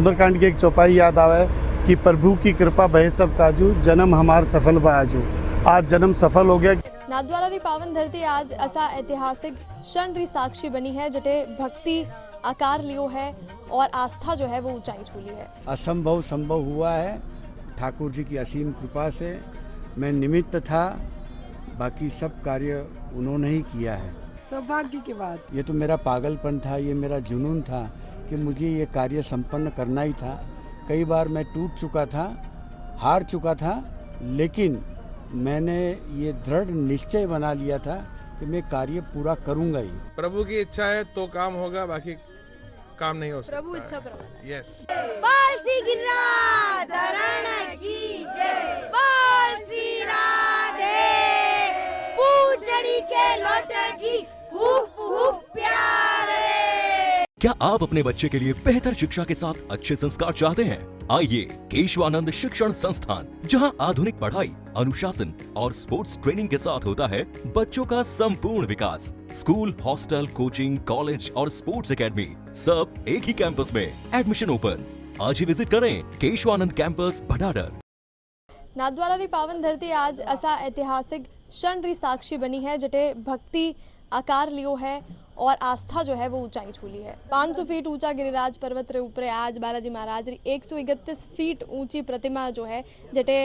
सुंदरकांड की एक चौपाई याद आवे कि प्रभु की कृपा बहे सब काजू, जन्म हमार सफल बाजू। आज जन्म सफल हो गया। नाथद्वारा री पावन धरती आज ऐसा ऐतिहासिक क्षण री साक्षी बनी है जटे भक्ति आकार लियो है और आस्था जो है वो ऊंचाई छूली है। असंभव संभव हुआ है ठाकुर जी की असीम कृपा से। मैं निमित्त था, बाकी सब कार्य उन्होंने ही किया है। सौभाग्य की बात। ये तो मेरा पागलपन था, ये मेरा जुनून था कि मुझे ये कार्य संपन्न करना ही था। कई बार मैं टूट चुका था, हार चुका था, लेकिन मैंने ये दृढ़ निश्चय बना लिया था कि मैं कार्य पूरा करूंगा ही। प्रभु की इच्छा है तो काम होगा, बाकी काम नहीं हो सकता। प्रभु इच्छा प्रभु। यस। बोल श्री गिरिराज धरण की जय, बोल श्री राधे पूजड़ी के लौटेगी हुप हुप प्यारे। क्या आप अपने बच्चे के लिए बेहतर शिक्षा के साथ अच्छे संस्कार चाहते हैं? आइए केशवानंद शिक्षण संस्थान, जहां आधुनिक पढ़ाई, अनुशासन और स्पोर्ट्स ट्रेनिंग के साथ होता है बच्चों का संपूर्ण विकास। स्कूल, हॉस्टल, कोचिंग, कॉलेज और स्पोर्ट्स एकेडमी सब एक ही कैंपस में। Admission open. आज ही विजिट करें केशवानंद कैंपस भडाडर। नाथद्वारा री पावन धरती आज ऐसा ऐतिहासिक क्षण री साक्षी बनी है जटे भक्ति आकार लियो है और आस्था जो है वो ऊंचाई छूली है। 500 फीट ऊंचा गिरिराज पर्वत रे ऊपर आज बालाजी महाराज री 131 फीट ऊंची प्रतिमा जो है जटे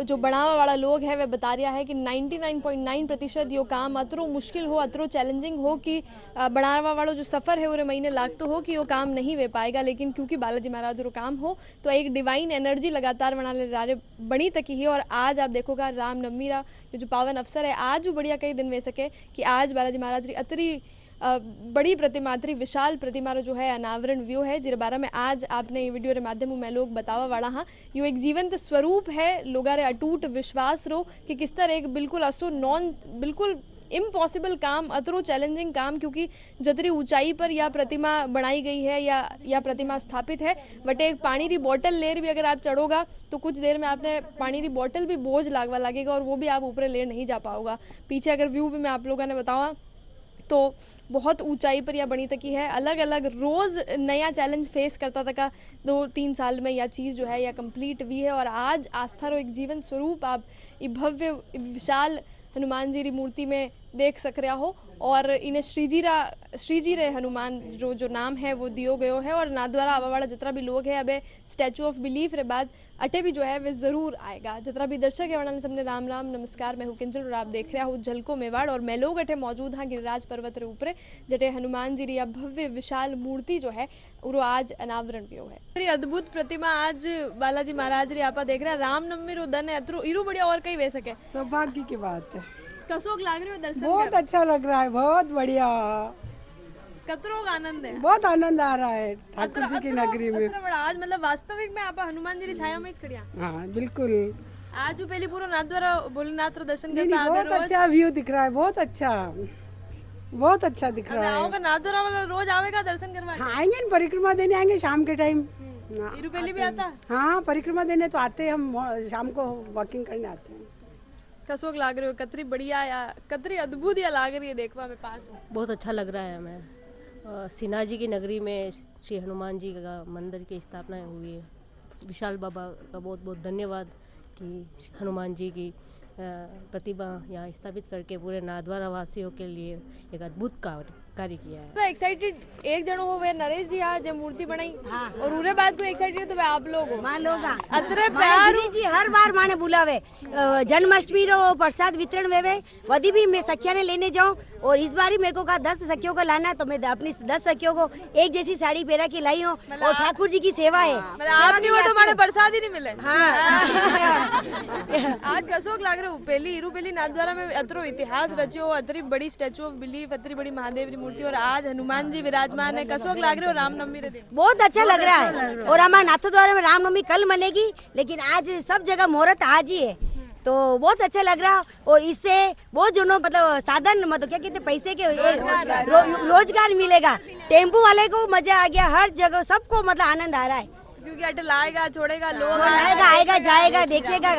जो बनावा वाला लोग है वे बता रहा है कि 99.9% यो काम अतरो मुश्किल हो, अतरो चैलेंजिंग हो कि बनावा वालों जो सफ़र है उरे महीने लागतो हो कि यो काम नहीं वे पाएगा, लेकिन क्योंकि बालाजी महाराज रो काम हो तो एक डिवाइन एनर्जी लगातार बनी तकी है। और आज आप देखोगा रामनवमी रा जो पावन अवसर है, आज जो बढ़िया कई दिन वे सके कि आज बालाजी महाराज री अतरी बड़ी प्रतिमा, अतरी विशाल प्रतिमा रो जो है अनावरण व्यू है, जिस बारे में आज आपने ये वीडियो रे माध्यम में लोग बतावा वाला हाँ। यो एक जीवंत स्वरूप है लोगा रे अटूट विश्वास रो कि किस तरह एक बिल्कुल असो बिल्कुल इम्पॉसिबल काम, अतरो चैलेंजिंग काम, क्योंकि जतरी ऊंचाई पर यह प्रतिमा बनाई गई है या प्रतिमा स्थापित है, बट एक पानी की बोतल लेर भी अगर आप चढ़ोगा तो कुछ देर में आपने पानी की बोतल भी बोझ लागवा लगेगा और वो भी आप ऊपर लेर नहीं जा पाओगा। पीछे अगर व्यू भी मैं आप लोगों ने बतावा तो बहुत ऊंचाई पर यह बनी तकी है। अलग अलग रोज़ नया चैलेंज फेस करता तक 2-3 साल में यह चीज़ जो है यह कंप्लीट हुई है। और आज आस्था रो एक जीवन स्वरूप आप ये भव्य विशाल हनुमान जी री मूर्ति में देख सक रहा हो। और इन्हें श्रीजी रे हनुमान जो नाम है वो दियो गयो है। और नाथद्वारा आवा वाला जितना भी लोग है अबे स्टैचू ऑफ बिलीफ रे बाद अटे भी जो है वे ज़रूर आएगा। जितना भी दर्शक है वरना सबने राम राम नमस्कार। मैं हूँ किंजल और आप देख रहे हो झलको मेवाड़ और मैं लोग अटे मौजूद हाँ गिरिराज पर्वत रे ऊपर जटे हनुमान जी री भव्य विशाल मूर्ति जो है वो आज अनावरण भी है। अद्भुत प्रतिमा आज बालाजी महाराज री आप देख रहे हैं। रामनवमी रो दिन है, अतरो इरू बढ़िया और कहीं वे सके। सौभाग्य की बात है। कसोक लाग रही हो दर्शन? बहुत अच्छा लग रहा है, बहुत बढ़िया। कतरों का आनंद है, बहुत आनंद आ रहा है ठाकुर जी की नगरी में। आज मतलब वास्तविक में आप हनुमान जी की छाया में खड़िया। हाँ बिल्कुल। आज जो पहली पूरा नाथद्वारा भोलेनाथ रो दर्शन करता है। बहुत अच्छा व्यू दिख रहा है, बहुत अच्छा दिख रहा है। आओगे नाथद्वारा वाला रोज आवेगा दर्शन करवा? हाँ आएंगे, परिक्रमा देने आएंगे शाम के टाइम। इरू पहली भी आता? हाँ परिक्रमा देने तो आते हैं, हम शाम को वॉकिंग करने आते हैं। कसोक लाग रही हो? कतरी बढ़िया या कतरी अद्भुत या लाग रही है देखवा में पास हो? बहुत अच्छा लग रहा है हमें। सिन्हा जी की नगरी में श्री हनुमान जी का मंदिर की स्थापना हुई है। विशाल बाबा का बहुत बहुत धन्यवाद कि हनुमान जी की प्रतिमा यहाँ स्थापित करके पूरे नाथद्वारा वासियों के लिए एक अद्भुत कार्य किया है। एक्साइटेड एक जनो हो वे नरेश जी आज जो मूर्ति बनाई। हाँ। और उरे बाद को एक्साइटेड तो वे आप लोग हो। मां लोग अतरे प्यार जी हर बार माने बुलावे। जन्माष्टमी रो प्रसाद वितरण वेवे वदी भी मैं सखिया ने लेने जाऊं और इस बार ही मेरे को कहा 10 सखियों को लाना, तो मैं अपनी 10 सखियों को एक जैसी साड़ी पहना के लाई हूँ। और ठाकुर जी की सेवा है। आप नहीं हो तो माने प्रसाद ही नहीं मिले। आज कसोक लाग रहे हो? पहली इरू पहली नाथद्वारा में अतरो इतिहास रचो, अतरी बड़ी स्टैचू ऑफ बिलीफ, अतरी बड़ी महादेव री मूर्ति और आज हनुमान जी विराजमान है। कसोक लाग रहे हो रामनवमी रे दिन? बहुत अच्छा लग रहा है। और हमारे नाथद्वारा में रामनवमी कल मनेगी, लेकिन आज सब जगह मुहूर्त आज ही है, तो बहुत अच्छा लग रहा। और इससे बहुत जनों मतलब साधन मतलब क्या कहते पैसे के रोजगार मिलेगा। टेम्पो वाले को मजा आ गया, हर जगह सबको मतलब आनंद आ रहा है। क्योंकि अटल आएगा छोड़ेगा, लोग आएगा जाएगा देखिएगा।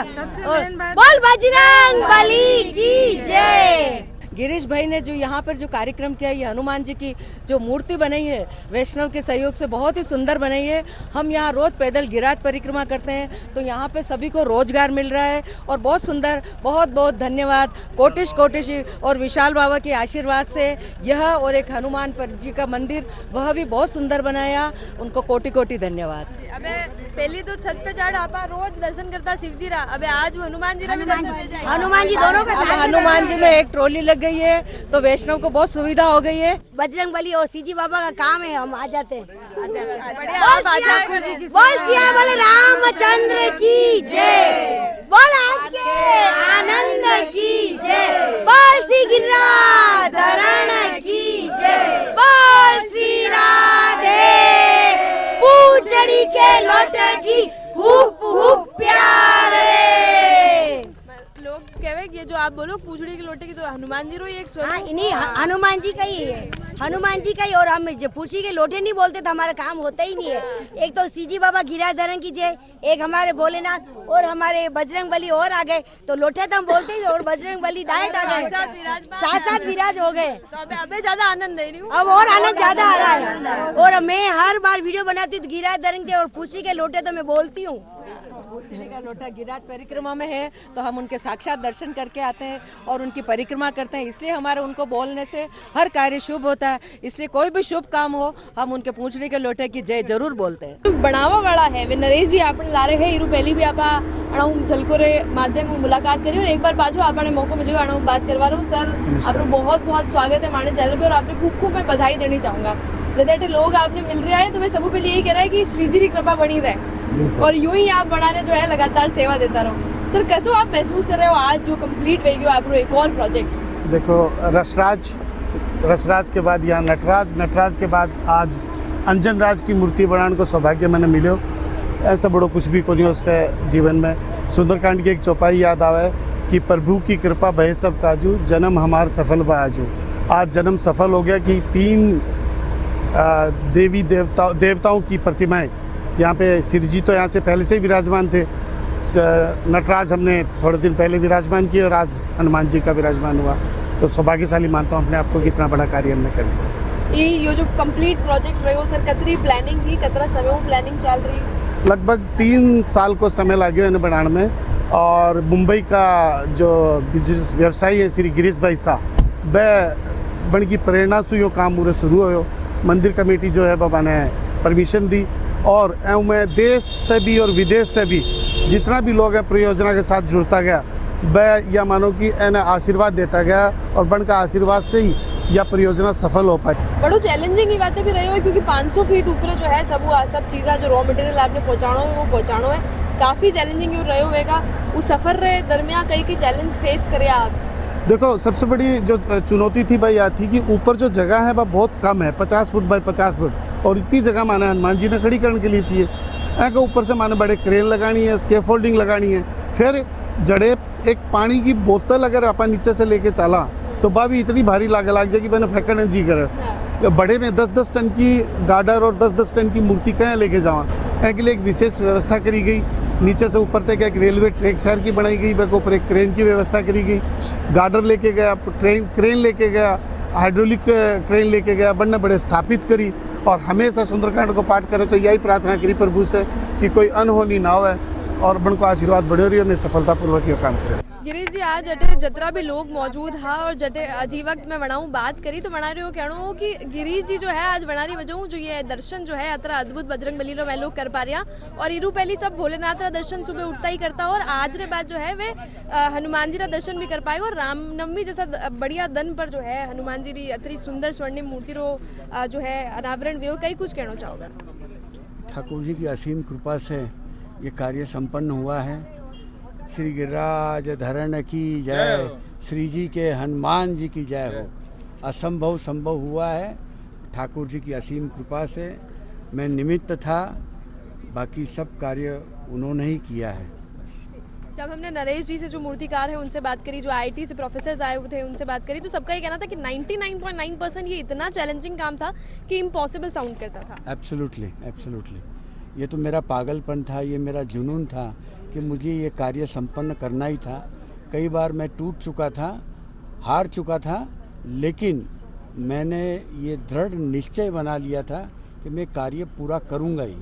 बोल बजरंग बली की जय। गिरीश भाई ने जो यहाँ पर जो कार्यक्रम किया, ये हनुमान जी की जो मूर्ति बनाई है वैष्णव के सहयोग से बहुत ही सुंदर बनाई है। हम यहाँ रोज पैदल गिरिराज परिक्रमा करते हैं, तो यहाँ पे सभी को रोजगार मिल रहा है और बहुत सुंदर। बहुत बहुत धन्यवाद कोटिश कोटिश और विशाल बाबा के आशीर्वाद से यह और एक हनुमान जी का मंदिर वह भी बहुत सुंदर बनाया, उनको कोटि कोटि धन्यवाद। अबे पहले तो छत पे चढ़ आपा रोज दर्शन करता शिव जी रा, अबे आज हनुमान जी रा भी दर्शन मिल जाएगा। हनुमान जी दोनों का अब साथ में हनुमान जी में एक ट्रॉली लग गई है, तो वैष्णव को बहुत सुविधा हो गई है। बजरंग बली और सीजी बाबा का काम है, हम आ जाते हैं। बढ़िया, आप आ जाए। बोल सियावर रामचंद्र की जय, बोल आज के आनंद की जय, बोल श्री गिरिराधरण की जय, बोल श्री राधे पूछड़ी के लोट की हुप हुप प्यारे। लोग कहवे ये जो आप बोलो पूछड़ी की लोटे की, तो हनुमान जी रो ये एक हाँ, स्वरूप। नहीं हनुमान जी का ही है, हनुमान जी का ही। और हम जब पूछी के लोटे नहीं बोलते तो हमारा काम होता ही नहीं है। एक तो सीजी बाबा गिरिराधरण की जय, एक हमारे भोलेनाथ और हमारे बजरंग बली और आ गए, तो लोटे तो हम बोलते ही और बजरंग बली डायरेक्ट आ गए, साथ साथ विराज हो गए। तो अबे ज्यादा आनंद है नहीं। अब और आनंद ज्यादा आ रहा है। और मैं हर बार वीडियो बनाती हूँ तो गिरिराधरण के और पूछी के लोटे तो मैं बोलती हूँ। पूछड़ी का लोटा गिरिराज परिक्रमा में है, तो हम उनके साक्षात दर्शन करके आते हैं और उनकी परिक्रमा करते हैं, इसलिए हमारे उनको बोलने से हर कार्य शुभ होता है। इसलिए कोई भी शुभ काम हो हम उनके पूछड़ी के लोटे की जय जरूर बोलते हैं। बनावा वाला है वे नरेश जी आपने ला रहे हैं, इरू पहली भी आपा अणु झलकोरे माध्यम में मुलाकात करी और एक बार पाछो आपने मौको मिलो अणु बात करवा रहा हूँ। सर आपको बहुत बहुत स्वागत है हमारे चैनल पे और आपने खूब खूब मैं बधाई देनी चाहूँगा। जैसे लोग आपने मिल रहे हैं तो मैं सबको पहले यही कह रहा है कि श्री जी की कृपा बनी रहे और यूं ही आप बनाने जो है लगातार सेवा देता रहो। सर कैसे आप महसूस कर रहे हो आज जो कंप्लीट हो गया आप एक और प्रोजेक्ट? देखो रसराज के बाद यहाँ नटराज के बाद आज अंजन राज की मूर्ति बनाने को सौभाग्य मैंने मिलो। ऐसा बड़ो कुछ भी को नहीं उसके जीवन में। सुंदरकांड की एक चौपाई याद आवे कि प्रभु की कृपा बहे सब काजू, जन्म हमार सफल बाजू। आज जन्म सफल हो गया कि 3 देवी देवताओं की प्रतिमाएं यहाँ पे। सिर जी तो यहाँ से पहले से ही विराजमान थे, नटराज हमने थोड़े दिन पहले विराजमान किए और आज हनुमान जी का विराजमान हुआ। तो सौभाग्यशाली मानता हूँ अपने आप को कि इतना बड़ा कार्य हमने कर लिया। ये जो कंप्लीट प्रोजेक्ट रहे हो सर, कतरी प्लानिंग ही कतरा समय प्लानिंग चल रही? लगभग 3 साल को समय लगे इन्हें बनाने में। और मुंबई का जो बिजनेस व्यवसायी है श्री गिरीश भाई साहब, वह बन की प्रेरणा से यो काम पूरे शुरू हो। मंदिर कमेटी जो है बाबा ने परमिशन दी और मैं देश से भी और विदेश से भी जितना भी लोग है परियोजना के साथ जुड़ता गया, वह यह मानो कि इन्हें आशीर्वाद देता गया और बन का आशीर्वाद से ही यह परियोजना सफल हो पाई। बड़ो चैलेंजिंग ये बातें भी रही हो क्योंकि 500 फीट ऊपर जो है सब चीज़ा जो रॉ मटेरियल आपने पहुँचाना है वो पहुँचाना है, काफ़ी चैलेंजिंग रहे होगा। वो सफ़र रहे दरमियान कई चैलेंज फेस करे आप? देखो सबसे बड़ी जो चुनौती थी भाई यह थी कि ऊपर जो जगह है वह बहुत कम है, 50 फुट बाई 50 फुट, और इतनी जगह माने हनुमान जी ने खड़ी करने के लिए चाहिए। ऐसे ऊपर से माने बड़े क्रेन लगानी है, स्कैफोल्डिंग लगानी है, फिर जड़े एक पानी की बोतल अगर अपन नीचे से लेके चला तो वह भी इतनी भारी लाग जाए कि मैंने फेंकने जी करे। बड़े में 10-10 टन की गार्डर और 10-10 टन की मूर्ति कहाँ लेके जावा, ऐसे लिए एक विशेष व्यवस्था करी गई। नीचे से ऊपर तक एक रेलवे ट्रैक शहर की बनाई गई, वह ऊपर एक क्रेन की व्यवस्था करी गई, गार्डर लेके गया, क्रेन लेके गया, हाइड्रोलिक क्रेन लेके गया, बनने बड़े स्थापित करी। और हमेशा सुंदरकांड को पाठ करे तो यही प्रार्थना करी प्रभु से कि कोई अनहोनी ना हो और बन को आशीर्वाद बढ़े रही है, सफलतापूर्वक ये काम करें। गिरीश जी आज जटे जतरा भी लोग मौजूद हा और जटे अजी वक्त में बनाऊँ बात करी तो बना रही हो कहना हो कि गिरीश जी जो है आज बना रही वजह जो ये दर्शन जो है अतरा अद्भुत बजरंग बली लो मैं लोग कर पा रहा और इरू पहली सब भोलेनाथ का दर्शन सुबह उठता ही करता और आज रे बाद जो है वे हनुमान जी का दर्शन भी कर पाएगा। और रामनवमी जैसा बढ़िया दिन पर जो है हनुमान जी की अतरी सुंदर स्वर्णिम मूर्ति रो जो है अनावरण भी हो, कई कुछ कहना चाहोगे? ठाकुर जी की असीम कृपा से ये कार्य संपन्न हुआ है। श्री गिरिराज धरण की जय, श्री जी के हनुमान जी की जय हो। असंभव संभव हुआ है ठाकुर जी की असीम कृपा से। मैं निमित्त था, बाकी सब कार्य उन्होंने ही किया है। जब हमने नरेश जी से जो मूर्तिकार है उनसे बात करी, जो आईटी से प्रोफेसर्स आए हुए थे उनसे बात करी, तो सबका ये कहना था कि 99.9% ये इतना चैलेंजिंग काम था कि इम्पॉसिबल साउंड करता था। एब्सोल्युटली ये तो मेरा पागलपन था, ये मेरा जुनून था कि मुझे ये कार्य संपन्न करना ही था। कई बार मैं टूट चुका था, हार चुका था, लेकिन मैंने ये दृढ़ निश्चय बना लिया था कि मैं कार्य पूरा करूँगा ही,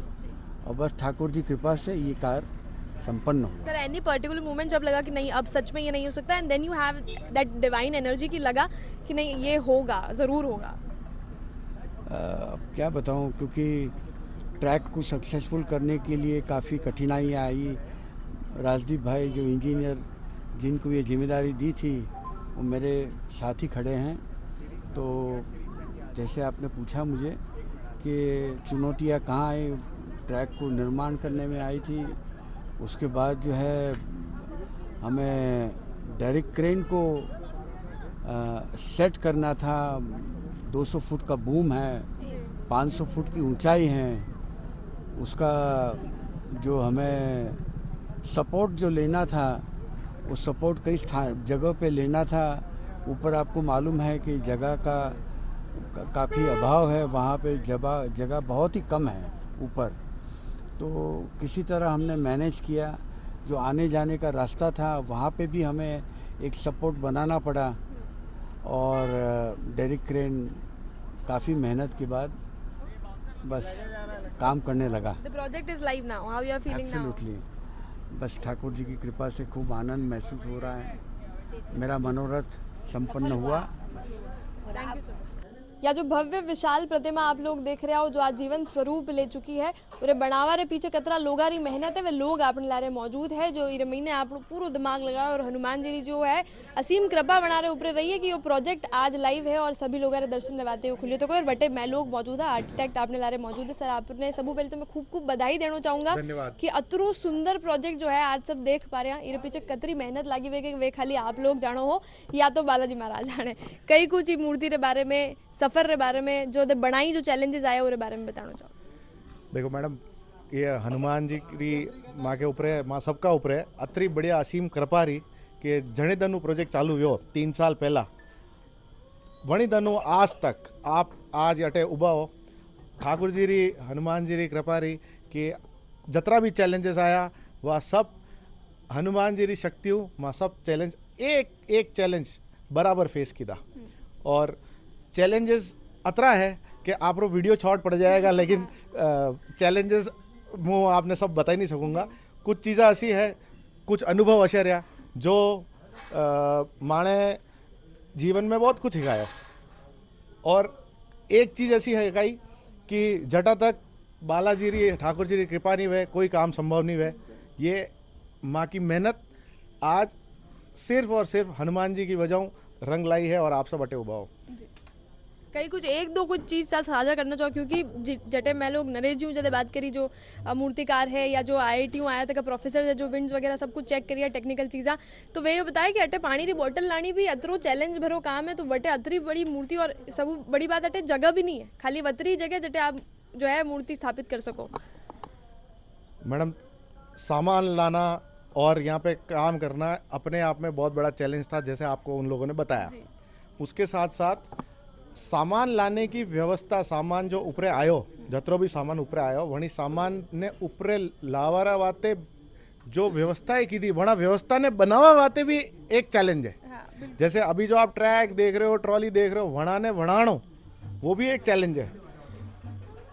और बस ठाकुर जी कृपा से ये कार्य संपन्न हुआ। सर एनी पर्टिकुलर मोमेंट जब लगा कि नहीं अब सच में ये नहीं हो सकता and then you have that divine energy कि लगा कि नहीं ये होगा, ज़रूर होगा? अब क्या बताऊं, क्योंकि ट्रैक को सक्सेसफुल करने के लिए काफ़ी कठिनाइयाँ आई। राजदीप भाई जो इंजीनियर जिनको ये जिम्मेदारी दी थी वो मेरे साथ ही खड़े हैं। तो जैसे आपने पूछा मुझे कि चुनौतियाँ कहाँ आई, ट्रैक को निर्माण करने में आई थी। उसके बाद जो है हमें डेरिक क्रेन को सेट करना था। 200 फुट का बूम है, 500 फुट की ऊंचाई है, उसका जो हमें सपोर्ट जो लेना था वो सपोर्ट कई जगह पे लेना था। ऊपर आपको मालूम है कि जगह का काफ़ी अभाव है, वहाँ पे जगह बहुत ही कम है ऊपर। तो किसी तरह हमने मैनेज किया। जो आने जाने का रास्ता था वहाँ पे भी हमें एक सपोर्ट बनाना पड़ा, और डेरिक क्रेन काफ़ी मेहनत के बाद बस काम करने लगा। The project is live now, how you are feeling now? Absolutely, बस ठाकुर जी की कृपा से खूब आनंद महसूस हो रहा है। मेरा मनोरथ संपन्न हुआ। Thank you so much. या जो भव्य विशाल प्रतिमा आप लोग देख रहे हो जो आज जीवन स्वरूप ले चुकी है, उरे बनावा रे पीछे कतरा लोगारी मेहनत है, वे लोग अपने लारे मौजूद है जो इरे महीने आप लोग पूरा दिमाग लगाए और हनुमान जी जो है असीम कृपा बना रहे ऊपर रही है कि वो प्रोजेक्ट आज लाइव है और सभी लोग दर्शन लगाते हुए खुले। तो कोई बटे मैं लोग मौजूद है, आर्किटेक्ट आपने लारे मौजूद है। सर आपने सबू पहले तो मैं खूब खूब बधाई देना चाहूँगा कि अतरो सुंदर प्रोजेक्ट जो है आज सब देख पा रहे हैं। इरे पीछे कतरी मेहनत लगी हुई कि वे खाली आप लोग जानो हो या तो बालाजी महाराज जाने। कई कुछ ही मूर्ति के बारे में, सफ़र के बारे में, जो बनाई जो चैलेंजेस आए उसके बारे में बताना चाहो। देखो मैडम, ये हनुमान जी की माँ के ऊपर है, माँ सबका ऊपर है। अतरी बढ़िया असीम कृपा रही कि जणे दनु प्रोजेक्ट चालू हुयो 3 साल पहला, वणी दनु आज तक आप आज अटे उभा हो। ठाकुर जी री, हनुमान जी री कृपा रही कि जतरा भी चैलेंजेस आया वह सब हनुमान जी री शक्तियों माँ सब चैलेंज एक चैलेंज बराबर फेस किया। और चैलेंजेस अतरा है कि आप रो वीडियो शॉर्ट पड़ जाएगा, लेकिन चैलेंजेस वो आपने सब बता ही नहीं सकूँगा। कुछ चीज़ें ऐसी है, कुछ अनुभव ऐसे रहा जो माने जीवन में बहुत कुछ सिखाया। और एक चीज़ ऐसी है कई कि जटा तक बालाजी री, ठाकुर जी की कृपा नहीं हुए कोई काम संभव नहीं हुए। ये माँ की मेहनत आज सिर्फ और सिर्फ हनुमान जी की वजह रंग लाई है और आप सब अटे उबाओ। कई कुछ एक दो कुछ चीज़ साझा करना चाहो, क्योंकि जटे मैं लोग नरेश जी जैसे बात करी जो मूर्तिकार है या जो IIT आया था का प्रोफेसर है जो विंड्स वगैरह सब कुछ चेक करिए टेक्निकल चीज़ा, तो वे ये बताया कि अटे पानी की बोतल लानी भी अतरो चैलेंज भरो काम है। तो बटे अतरी बड़ी मूर्ति और सब बड़ी बात अटे जगह भी नहीं है, खाली अतरी जगह जटे आप जो है मूर्ति स्थापित कर सको। मैडम, सामान लाना और यहाँ पे काम करना अपने आप में बहुत बड़ा चैलेंज था, जैसे आपको उन लोगों ने बताया। उसके साथ साथ सामान लाने की व्यवस्था, सामान जो ऊपरे आयो, जतरो भी सामान ऊपरे आयो वही सामान ने ऊपरे लावारा वाते जो व्यवस्थाएं की थी वहाँ व्यवस्था ने बनावा वाते भी एक चैलेंज है। जैसे अभी जो आप ट्रैक देख रहे हो, ट्रॉली देख रहे हो, वणा ने वणाणो वो भी एक चैलेंज है।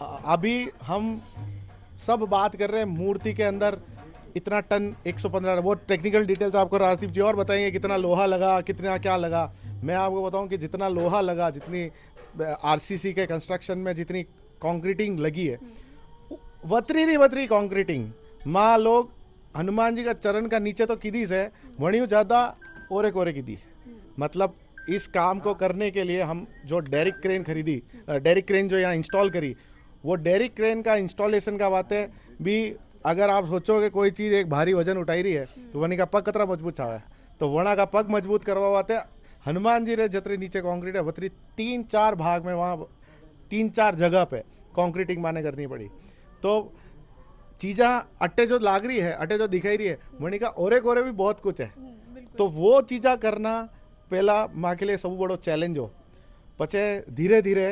अभी हम सब बात कर रहे हैं मूर्ति के अंदर इतना टन 115, वो टेक्निकल डिटेल्स आपको राजदीप जी और बताएंगे कितना लोहा लगा, कितना क्या लगा। मैं आपको बताऊं कि जितना लोहा लगा, जितनी RCC के कंस्ट्रक्शन में जितनी कंक्रीटिंग लगी है, वतरी कंक्रीटिंग माँ लोग हनुमान जी का चरण का नीचे तो किदी से वणी ज़्यादा ओरे कोरे की दी। मतलब इस काम को करने के लिए हम जो डेरिक क्रेन खरीदी, डेरिक क्रेन जो यहाँ इंस्टॉल करी, वो डेरिक क्रेन का इंस्टॉलेशन का बात है भी। अगर आप सोचोगे कोई चीज़ एक भारी वजन उठाई रही है तो वनी का पग कतरा मजबूत छावा है, तो वणा का पग मजबूत करवाते हनुमान जी रे जतरी नीचे कंक्रीट है वतरी 3-4 भाग में वहाँ 3-4 जगह पे कंक्रीटिंग माने करनी पड़ी। तो चीज़ा अट्टे जो लाग रही है, अट्टे जो दिखाई रही है, वनी का ओरे कोरे भी बहुत कुछ है। तो वो चीज़ा करना पहला माँ के लिए सब बड़ो चैलेंज हो। पछे धीरे धीरे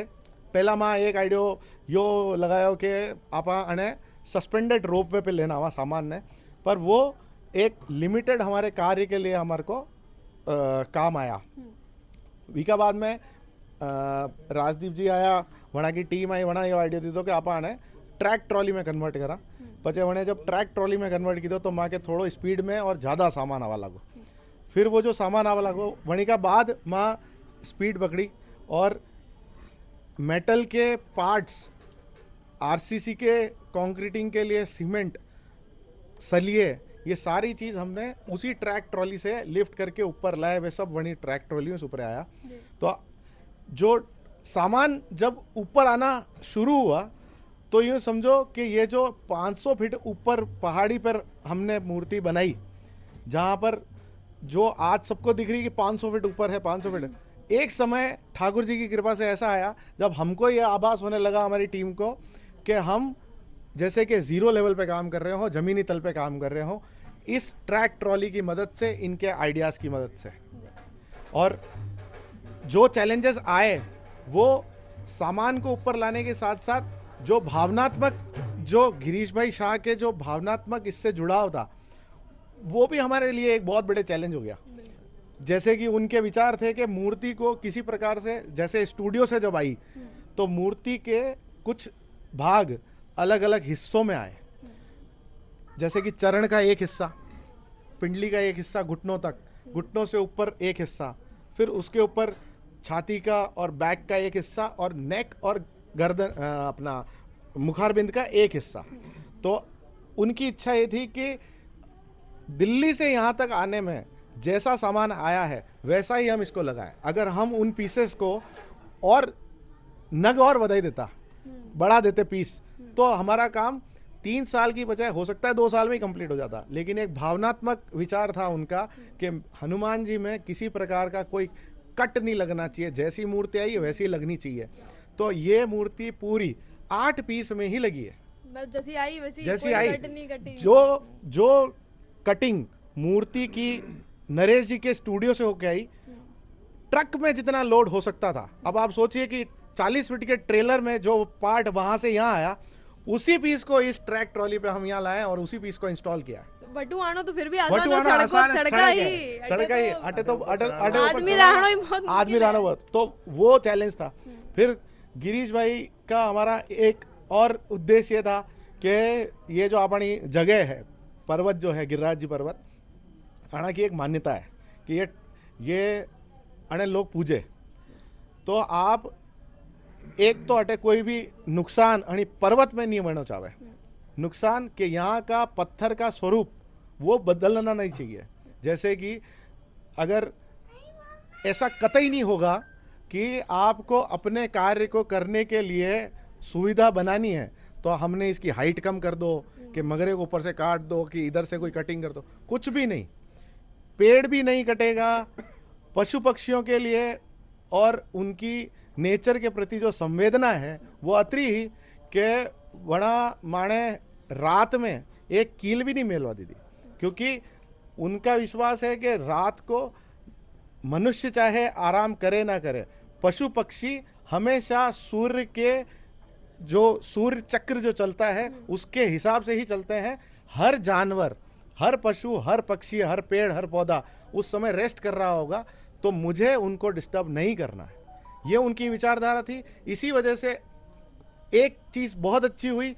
पहला माँ एक आइडियो यो लगायो कि आप अने सस्पेंडेड रोप वे पे लेना हुआ सामान ने, पर वो एक लिमिटेड हमारे कार्य के लिए हमारे को काम आया। वीका बाद में राजदीप जी आया, वहाँ की टीम आई, वहाँ ये आइडिया दी तो कि आप आने ट्रैक ट्रॉली में कन्वर्ट करा। पचे वने जब ट्रैक ट्रॉली में कन्वर्ट की तो माँ के थोड़ो स्पीड में और ज़्यादा सामान आवा लागो। फिर वो जो सामान आवा लागो वहीं का बाद माँ स्पीड पकड़ी और मेटल के पार्ट्स, आरसीसी के कंक्रीटिंग के लिए सीमेंट, सलिए, ये सारी चीज़ हमने उसी ट्रैक ट्रॉली से लिफ्ट करके ऊपर लाए। वे सब वहीं ट्रैक ट्रॉली में ऊपर आया। तो जो सामान जब ऊपर आना शुरू हुआ तो यूँ समझो कि ये जो 500 फीट ऊपर पहाड़ी पर हमने मूर्ति बनाई, जहाँ पर जो आज सबको दिख रही कि 500 फीट ऊपर है, 500 फीट, एक समय ठाकुर जी की कृपा से ऐसा आया जब हमको ये आभास होने लगा हमारी टीम को कि हम जैसे कि ज़ीरो लेवल पे काम कर रहे हो, ज़मीनी तल पे काम कर रहे हो, इस ट्रैक ट्रॉली की मदद से, इनके आइडियाज़ की मदद से। और जो चैलेंजेस आए वो सामान को ऊपर लाने के साथ साथ जो भावनात्मक, जो गिरीश भाई शाह के जो भावनात्मक इससे जुड़ाव था, वो भी हमारे लिए एक बहुत बड़े चैलेंज हो गया। जैसे कि उनके विचार थे कि मूर्ति को किसी प्रकार से, जैसे स्टूडियो से जब आई तो मूर्ति के कुछ भाग अलग अलग हिस्सों में आए, जैसे कि चरण का एक हिस्सा, पिंडली का एक हिस्सा घुटनों तक, घुटनों से ऊपर एक हिस्सा, फिर उसके ऊपर छाती का और बैक का एक हिस्सा और नेक और गर्दन अपना मुखारबिंद का एक हिस्सा। तो उनकी इच्छा ये थी कि दिल्ली से यहाँ तक आने में जैसा सामान आया है वैसा ही हम इसको लगाएं। अगर हम उन पीसेस को और नग और बढ़ा देता, बढ़ा देते पीस, तो हमारा काम 3 साल की बजाय हो सकता है 2 साल में ही कंप्लीट हो जाता। लेकिन एक भावनात्मक विचार था उनका कि हनुमान जी में किसी प्रकार का कोई कट नहीं लगना चाहिए, जैसी मूर्ति आई वैसी ही लगनी चाहिए। तो ये मूर्ति पूरी 8 पीस में ही लगी है, जैसी आई वैसी, जैसी कोई आई। कट नहीं कटी। जो कटिंग मूर्ति की नरेश जी के स्टूडियो से होके आई, ट्रक में जितना लोड हो सकता था, अब आप सोचिए कि 40 फीट के ट्रेलर में जो पार्ट वहां से यहाँ आया, उसी पीस को इस ट्रैक ट्रॉली पे हम यहाँ लाए और उसी पीस को इंस्टॉल किया। बटू आनो तो फिर भी आसान हो, सड़का ही अटे तो आदमी रहना ही बहुत आदमी रहना बहुत, तो वो चैलेंज था। फिर गिरीश भाई का हमारा एक और उद्देश्य था कि ये जो अपनी जगह है, पर्वत जो है गिरिराज जी पर्वत, आना की एक मान्यता है कि ये अने लोग पूजे, तो आप एक तो अटे कोई भी नुकसान अनि पर्वत में नहीं होना चाहे, नुकसान कि यहाँ का पत्थर का स्वरूप वो बदलना नहीं चाहिए। जैसे कि अगर ऐसा कतई नहीं होगा कि आपको अपने कार्य को करने के लिए सुविधा बनानी है तो हमने इसकी हाइट कम कर दो, कि मगरे को ऊपर से काट दो, कि इधर से कोई कटिंग कर दो, कुछ भी नहीं। पेड़ भी नहीं कटेगा, पशु पक्षियों के लिए और उनकी नेचर के प्रति जो संवेदना है वो अतरी ही कि बड़ा माने रात में एक कील भी नहीं मेलवा दी थी, क्योंकि उनका विश्वास है कि रात को मनुष्य चाहे आराम करे ना करे, पशु पक्षी हमेशा सूर्य के जो सूर्य चक्र जो चलता है उसके हिसाब से ही चलते हैं। हर जानवर, हर पशु, हर पक्षी, हर पेड़, हर पौधा उस समय रेस्ट कर रहा होगा, तो मुझे उनको डिस्टर्ब नहीं करना है, ये उनकी विचारधारा थी। इसी वजह से एक चीज़ बहुत अच्छी हुई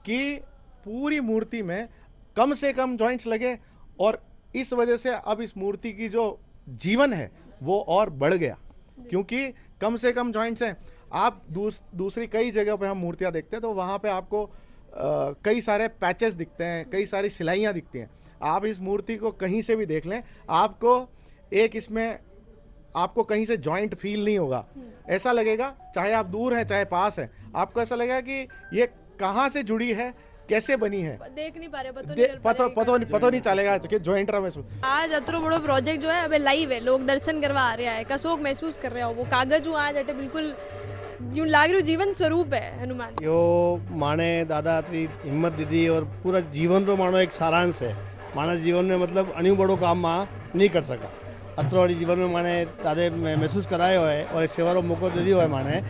कि पूरी मूर्ति में कम से कम जॉइंट्स लगे और इस वजह से अब इस मूर्ति की जो जीवन है वो और बढ़ गया, क्योंकि कम से कम जॉइंट्स हैं। आप दूसरी कई जगह पे हम मूर्तियाँ देखते हैं तो वहाँ पे आपको कई सारे पैचेस दिखते हैं, कई सारी सिलाइयाँ दिखती हैं। आप इस मूर्ति को कहीं से भी देख लें, आपको एक इसमें आपको कहीं से जॉइंट फील नहीं होगा। ऐसा लगेगा, चाहे आप दूर हैं चाहे पास हैं, आपको ऐसा लगेगा कि ये कहाँ से जुड़ी है, कैसे बनी है, देख नहीं पा रहे, पता नहीं चलेगा कि जॉइंट रहा महसूस। आज अतरो बड़ो प्रोजेक्ट जो है अबे लाइव है, लोग दर्शन करवा आ रहा है, कसोक महसूस कर रहे हो, वो कागज हूँ आज अटे बिल्कुल यूं लाग रही जीवन स्वरूप है हनुमान। यो माने दादा अतरी हिम्मत दीदी और पूरा जीवन रो मानो एक सारांश है। माना जीवन में मतलब अणु बड़ो काम मां नहीं कर सका, अतरो जीवन में माने दादे महसूस करायो है और एक सेवा रो मौको दे दियो है माने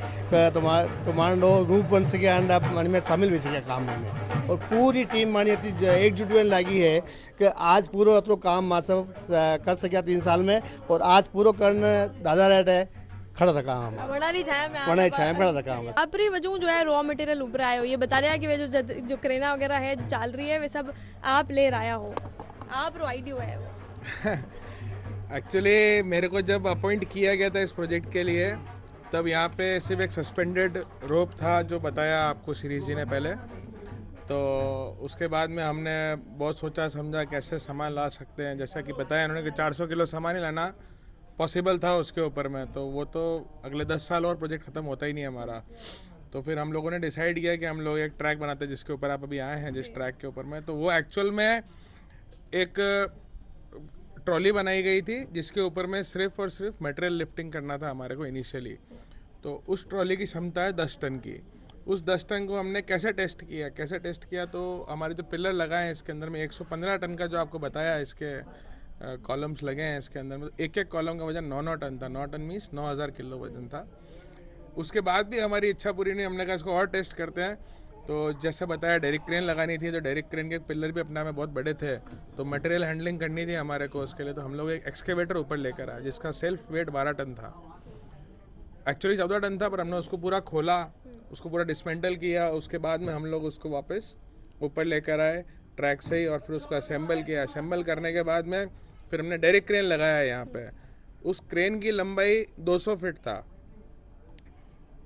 तुम्हारो रूप बन सके एंड आप माने में शामिल भी सके काम में। और पूरी टीम मानी एकजुट में लगी है कि आज पूरा अतरो काम मां सब कर सकिया 3 साल में, और आज पूरा करने दादा रहते है खड़ा था काम वड़ा नहीं छाया में वड़ा छाया खड़ा था काम अपनी वजह जो है रॉ मटेरियल उभरा है ये बता रहे हैं कि वे जो क्रेना वगैरह है जो चल रही है वे सब आप ले आया हो, आप रो आईडियो है वो। एक्चुअली मेरे को जब अपॉइंट किया गया था इस प्रोजेक्ट के लिए तब यहाँ पे सिर्फ एक सस्पेंडेड रोप था जो बताया आपको श्रीज जी ने पहले। तो उसके बाद में हमने बहुत सोचा समझा कैसे सामान ला सकते हैं, जैसा कि बताया उन्होंने कि 400 किलो सामान ही लाना पॉसिबल था उसके ऊपर में, तो वो तो अगले 10 साल और प्रोजेक्ट ख़त्म होता ही नहीं हमारा। तो फिर हम लोगों ने डिसाइड किया कि हम लोग एक ट्रैक बनाते हैं जिसके ऊपर आप अभी आए हैं, जिस ट्रैक के ऊपर में। तो वो एक्चुअल में एक ट्रॉली बनाई गई थी जिसके ऊपर में सिर्फ और सिर्फ मटेरियल लिफ्टिंग करना था हमारे को इनिशियली। तो उस ट्रॉली की क्षमता है 10 टन की। उस 10 टन को हमने कैसे टेस्ट किया तो हमारे जो पिलर लगाए हैं इसके अंदर में 115 टन का जो आपको बताया इसके कॉलम्स लगे हैं इसके अंदर में, एक एक कॉलम का वजन 9 टन था। 9 टन मीन्स 9000 किलो वजन था। उसके बाद भी हमारी इच्छा पूरी नहीं, हमने कहा इसको और टेस्ट करते हैं। तो जैसे बताया डायरेक्ट क्रेन लगानी थी, तो डायरेक्ट क्रेन के पिलर भी अपने में बहुत बड़े थे, तो मटेरियल हैंडलिंग करनी थी हमारे को उसके लिए। तो हम लोग एक एक्सकेवेटर ऊपर लेकर आए जिसका सेल्फ वेट 12 टन था, एक्चुअली 14 टन था, पर हमने उसको पूरा खोला, उसको पूरा डिसमेंटल किया। उसके बाद में हम लोग उसको वापस ऊपर लेकर आए ट्रैक से ही, और फिर उसको असेंबल किया। असेंबल करने के बाद में फिर हमने डायरेक्ट क्रेन लगाया यहाँ पे। उस क्रेन की लंबाई 200 फीट था।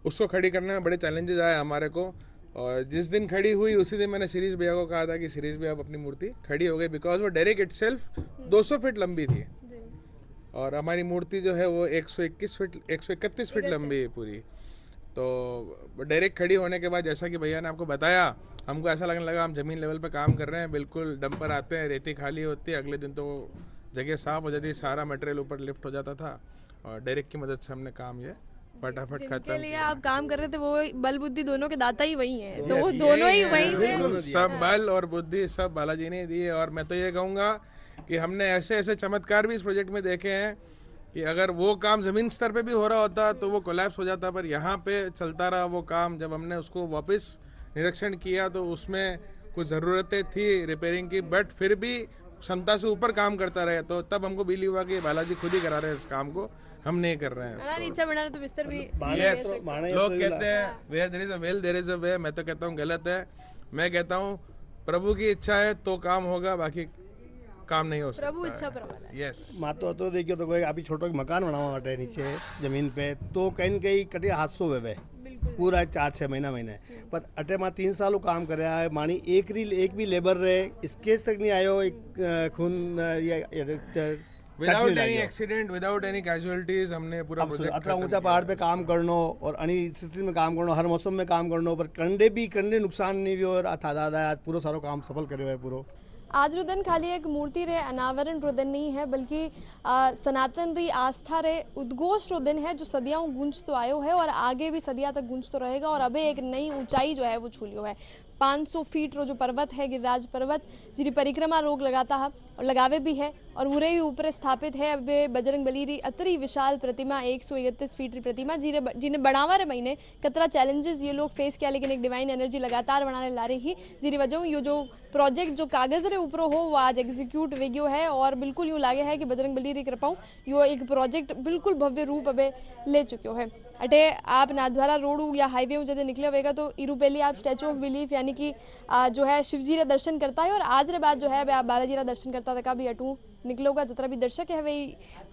उसको खड़ी करने में बड़े चैलेंजेस आए हमारे को, और जिस दिन खड़ी हुई उसी दिन मैंने शिरीष भैया को कहा था कि शिरीष भैया अब अपनी मूर्ति खड़ी हो गई, बिकॉज वो डायरेक्ट इटसेल्फ 200 फीट लंबी थी और हमारी मूर्ति जो है वो 131 फीट लंबी है पूरी। तो डायरेक्ट खड़ी होने के बाद जैसा कि भैया ने आपको बताया, हमको ऐसा लगने लगा हम ज़मीन लेवल पे काम कर रहे हैं। बिल्कुल डंपर आते हैं, रेती खाली होती है, अगले दिन तो जगह साफ हो जाती है, सारा मटेरियल ऊपर लिफ्ट हो जाता था, और डायरेक्ट की मदद से हमने काम ये फटाफट खत्म के लिए आप काम कर रहे थे वो बल बुद्धि दोनों के दाता ही वही हैं, तो वो दोनों ही वहीं से सब बल और बुद्धि सब बालाजी ने दी है। और मैं तो ये कहूँगा कि हमने ऐसे ऐसे चमत्कार भी इस प्रोजेक्ट में देखे हैं कि अगर वो काम ज़मीन स्तर पे भी हो रहा होता तो वो कोलैप्स हो जाता, पर यहाँ पे चलता रहा वो काम। जब हमने उसको वापस निरीक्षण किया तो उसमें कुछ ज़रूरतें थी रिपेयरिंग की, बट फिर भी क्षमता से ऊपर काम करता रहे। तो तब हमको बिलीव हुआ कि बालाजी खुद ही करा रहे हैं इस काम को, हम नहीं कर रहे हैं। इच्छा बना तो बिस्तर भी लोग कहते हैं where there is a will there is a way, मैं तो कहता हूँ गलत है। मैं कहता हूँ प्रभु की इच्छा है तो काम होगा, बाकी काम नहीं हो सकता। प्रभु इच्छा प्रबल है। यस मातो तो देखियो तो कोई अभी छोटो मकान बनावा माटे नीचे जमीन पे तो कहीं न कहीं कटे हादसो वे पूरा 4-6 महीने पर अटे मां 3 सालों काम कर है मानी एक भी लेबर रहे स्केच तक नहीं आयो, एक खून without any accident without any casualties हमने पूरा प्रोजेक्ट अतरा ऊंचा पहाड़ पे काम करनो और अनी स्थिति में काम करनो, हर मौसम में काम करनो, पर कंडे नुकसान नहीं भी और दादा आज पूरा सारो काम सफल करे है पूरो। आज रो दिन खाली एक मूर्ति रे अनावरण रो दिन नहीं है, बल्कि सनातन री आस्था रे उद्घोष रो दिन है जो सदियों गूंज तो आयो है और आगे भी सदिया तक गूंज तो रहेगा। और अबे एक नई ऊंचाई जो है वो छू लियो है। 500 फीट रो जो पर्वत है गिरिराज पर्वत, जिरी परिक्रमा रोग लगाता है और लगावे भी है, और उरे ही ऊपर स्थापित है अबे बजरंग बली री अतरी विशाल प्रतिमा 131 फीट री प्रतिमा, जिन्हें बढ़ावा रे महीने कतरा चैलेंजेस ये लोग फेस किया, लेकिन एक डिवाइन एनर्जी लगातार बनाने ला रही ही, जिरी वजह यो जो प्रोजेक्ट जो कागज रे ऊपर हो वो आज एग्जीक्यूट वेग्यो है। और बिल्कुल यूँ लागे है कि बजरंग बली री कृपाऊँ यो एक प्रोजेक्ट बिल्कुल भव्य रूप अबे ले चुक्यो है। अटे आप नाथद्वारा रोड या हाईवे जब निकले होगा तो इरू पहले आप स्टैचू ऑफ बिलीफ यानी कि जो है शिवजी रे दर्शन करता है, और आज रे बाद जो है आप बालाजी रे दर्शन करता तक भी अटू निकलोगा। जितना भी दर्शक है वे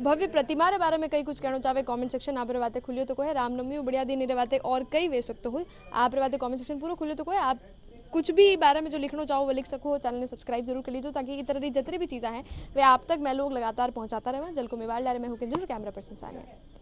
भव्य प्रतिमा रे बारे में कई कुछ कहना चाहे कमेंट सेक्शन आप रे बातें खुलियो तो कोई रामनवमी बढ़िया दिन रे बातें और कई वे सकते हो आप रे बातें कमेंट सेक्शन पूरा खुलियो तो कोई आप कुछ भी बारे में जो लिखना चाहो वो लिख सको। चैनल ने सब्सक्राइब जरूर कर लीजिए ताकि इस तरह की जितनी भी चीज़ें हैं वे आप तक मैं लोग लगातार पहुंचाता रहे। जल को मेवाड़ ला रहे मैं हूँ कैमरा पर्सन सानिया।